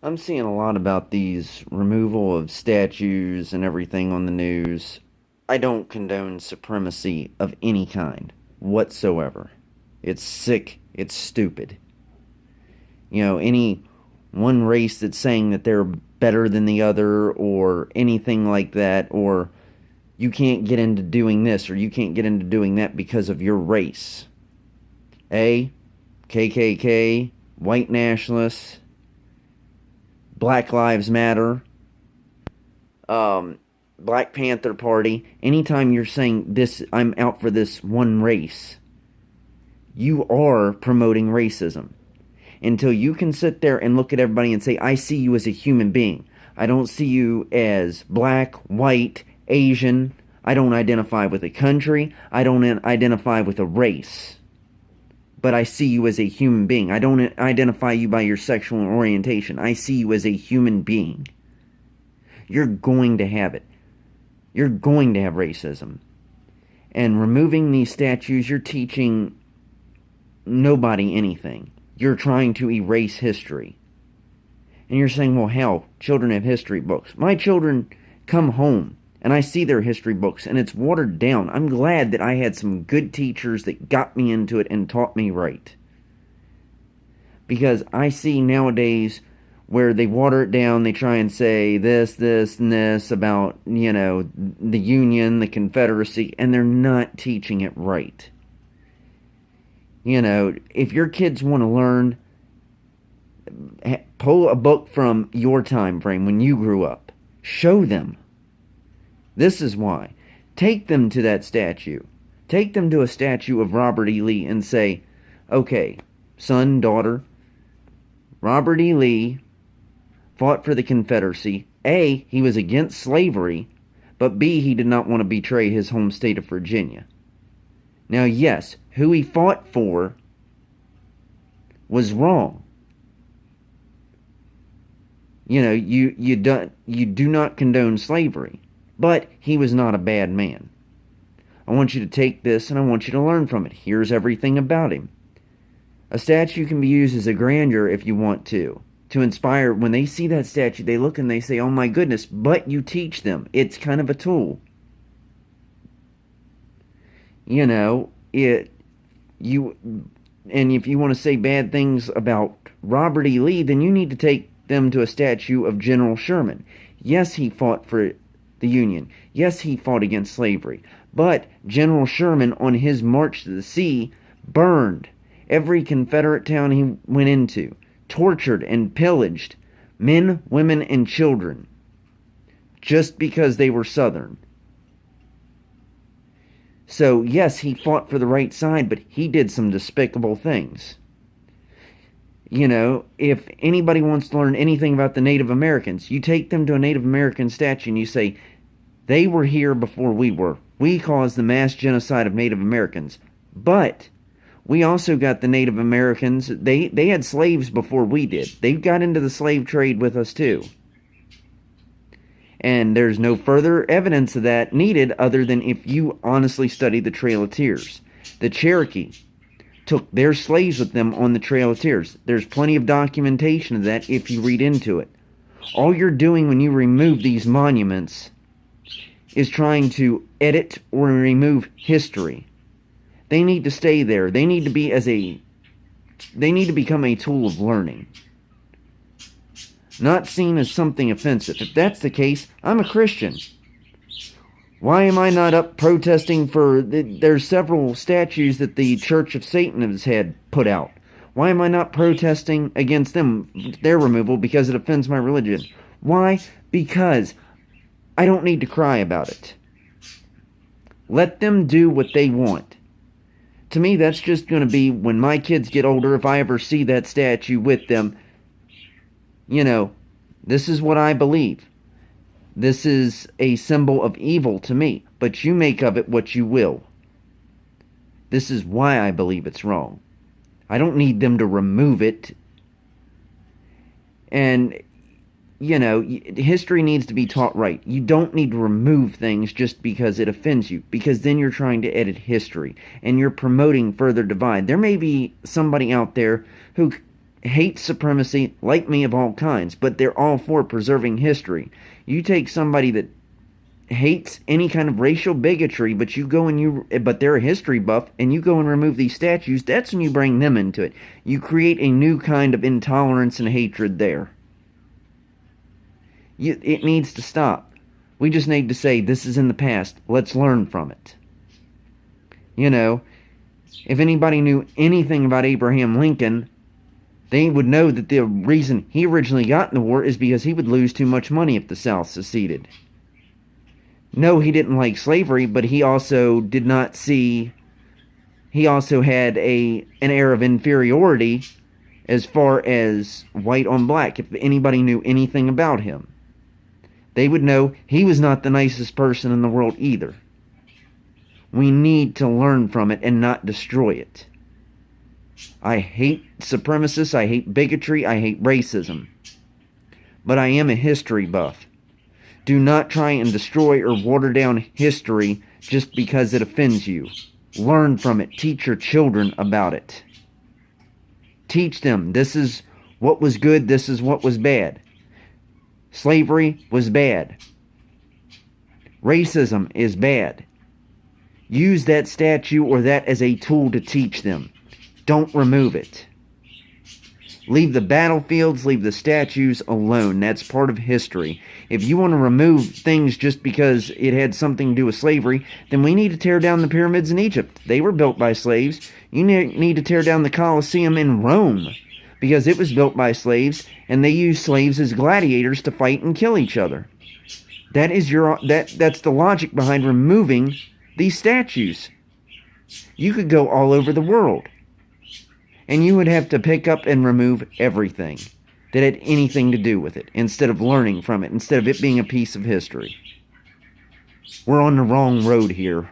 I'm seeing a lot about these removal of statues and everything on the news. I don't condone supremacy of any kind whatsoever. It's sick, it's stupid. Any one race that's saying that they're better than the other or anything like that, or you can't get into doing this or you can't get into doing that because of your race. KKK, white nationalists, Black Lives Matter, um, Black Panther Party, anytime you're saying this, I'm out for this one race, you are promoting racism. Until you can sit there and look at everybody and say, I see you as a human being. I don't see you as black, white, Asian. I don't identify with a country. I don't identify with a race. But I see you as a human being. I don't identify you by your sexual orientation. I see you as a human being. You're going to have it. You're going to have racism. And removing these statues, you're teaching nobody anything. You're trying to erase history. And you're saying, well, hell, children have history books. My children come home and I see their history books and it's watered down. I'm glad that I had some good teachers that got me into it and taught me right. Because I see nowadays where they water it down, they try and say this, this, and this about, the Union, the Confederacy, and they're not teaching it right. If your kids want to learn, pull a book from your time frame when you grew up. Show them. This is why. Take them to that statue. Take them to a statue of Robert E. Lee and say, okay, son, daughter, Robert E. Lee fought for the Confederacy. A, he was against slavery, but B, he did not want to betray his home state of Virginia. Now, yes, who he fought for was wrong. You do not condone slavery, but he was not a bad man. I want you to take this and I want you to learn from it. Here's everything about him. A statue can be used as a grandeur if you want to inspire. When they see that statue, they look and they say, oh my goodness, but you teach them. It's kind of a tool. And if you want to say bad things about Robert E. Lee, then you need to take them to a statue of General Sherman. Yes, he fought for the Union. Yes, he fought against slavery. But General Sherman, on his march to the sea, burned every Confederate town he went into, tortured and pillaged men, women, and children, just because they were Southern. So, yes, he fought for the right side, but he did some despicable things. If anybody wants to learn anything about the Native Americans, you take them to a Native American statue and you say, they were here before we were. We caused the mass genocide of Native Americans. But we also got the Native Americans, they had slaves before we did. They got into the slave trade with us too. And there's no further evidence of that needed other than if you honestly study the Trail of Tears. The Cherokee took their slaves with them on the Trail of Tears. There's plenty of documentation of that if you read into it. All you're doing when you remove these monuments is trying to edit or remove history. They need to stay there. They need to become a tool of learning. Not seen as something offensive. If that's the case, I'm a Christian. Why am I not up protesting for... There's several statues that the Church of Satan has had put out. Why am I not protesting against them, their removal, because it offends my religion? Why? Because I don't need to cry about it. Let them do what they want. To me, that's just going to be when my kids get older, if I ever see that statue with them, this is what I believe. This is a symbol of evil to me, but you make of it what you will. This is why I believe it's wrong. I don't need them to remove it. And, history needs to be taught right. You don't need to remove things just because it offends you, because then you're trying to edit history, and you're promoting further divide. There may be somebody out there who hate supremacy, like me, of all kinds, but they're all for preserving history. You take somebody that hates any kind of racial bigotry, but they're a history buff, and you go and remove these statues, that's when you bring them into it. You create a new kind of intolerance and hatred there. It needs to stop. We just need to say, this is in the past. Let's learn from it. You know, if anybody knew anything about Abraham Lincoln, they would know that the reason he originally got in the war is because he would lose too much money if the South seceded. No, he didn't like slavery, but he also did not see... He also had an air of inferiority as far as white on black. If anybody knew anything about him, they would know he was not the nicest person in the world either. We need to learn from it and not destroy it. I hate supremacists, I hate bigotry, I hate racism. But I am a history buff. Do not try and destroy or water down history just because it offends you. Learn from it. Teach your children about it. Teach them this is what was good, this is what was bad. Slavery was bad. Racism is bad. Use that statue or that as a tool to teach them. Don't remove it. Leave the battlefields, leave the statues alone. That's part of history. If you want to remove things just because it had something to do with slavery, then we need to tear down the pyramids in Egypt. They were built by slaves. You need to tear down the Colosseum in Rome because it was built by slaves, and they used slaves as gladiators to fight and kill each other. That's the logic behind removing these statues. You could go all over the world, and you would have to pick up and remove everything that had anything to do with it, instead of learning from it, instead of it being a piece of history. We're on the wrong road here.